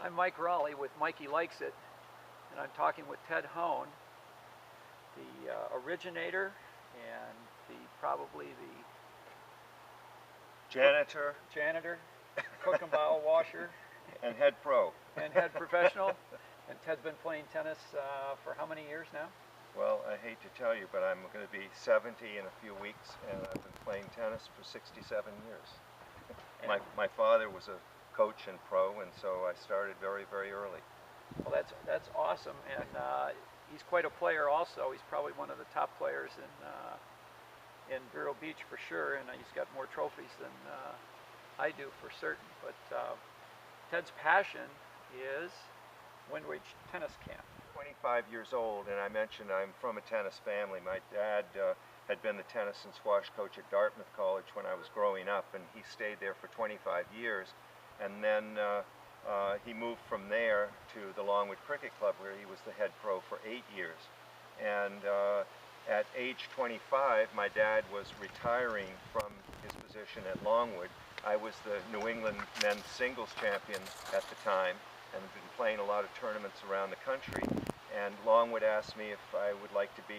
I'm Mike Rahaley with Mikey Likes It, and I'm talking with Ted Hoen, the originator and probably the janitor, cook and bottle washer, and head pro. And head professional. And Ted's been playing tennis for how many years now? Well, I hate to tell you, but I'm going to be 70 in a few weeks, and I've been playing tennis for 67 years. My father was a coach and pro, and so I started very, very early. Well, that's awesome, and he's quite a player also. He's probably one of the top players in Vero Beach for sure, and he's got more trophies than I do for certain. But Ted's passion is Windridge Tennis Camp. 25 years old, and I mentioned I'm from a tennis family. My dad had been the tennis and squash coach at Dartmouth College when I was growing up, and he stayed there for 25 years. And then he moved from there to the Longwood Cricket Club, where he was the head pro for 8 years. And at age 25, my dad was retiring from his position at Longwood. I was the New England men's singles champion at the time, and had been playing a lot of tournaments around the country. And Longwood asked me if I would like to be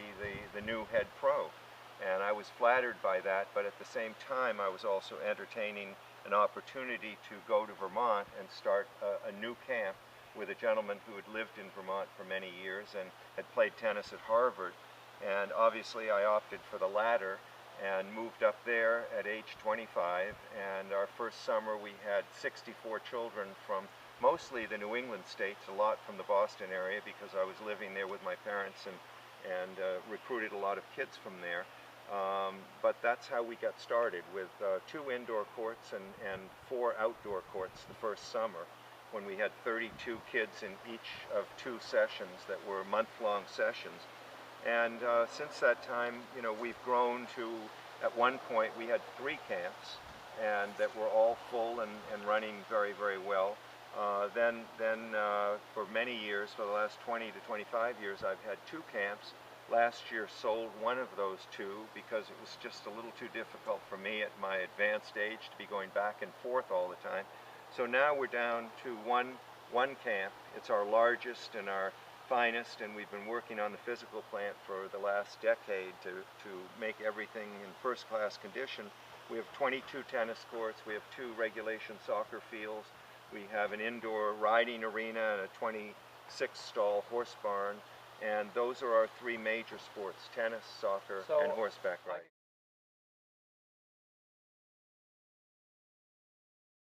the new head pro. And I was flattered by that, but at the same time I was also entertaining an opportunity to go to Vermont and start a new camp with a gentleman who had lived in Vermont for many years and had played tennis at Harvard. And obviously I opted for the latter and moved up there at age 25. And our first summer we had 64 children from mostly the New England states, a lot from the Boston area because I was living there with my parents and recruited a lot of kids from there. But that's how we got started, with 2 indoor courts and 4 outdoor courts the first summer, when we had 32 kids in each of 2 sessions that were month-long sessions. And since that time, you know, we've grown to, at one point we had 3 camps, and that were all full and running very, very well. Then for many years, for the last 20 to 25 years, I've had 2 camps. Last year sold one of those 2 because it was just a little too difficult for me at my advanced age to be going back and forth all the time. So now we're down to one camp. It's our largest and our finest, and we've been working on the physical plant for the last decade to make everything in first-class condition. We have 22 tennis courts, we have 2 regulation soccer fields, we have an indoor riding arena and a 26-stall horse barn, and those are our 3 major sports: tennis, soccer, and horseback riding.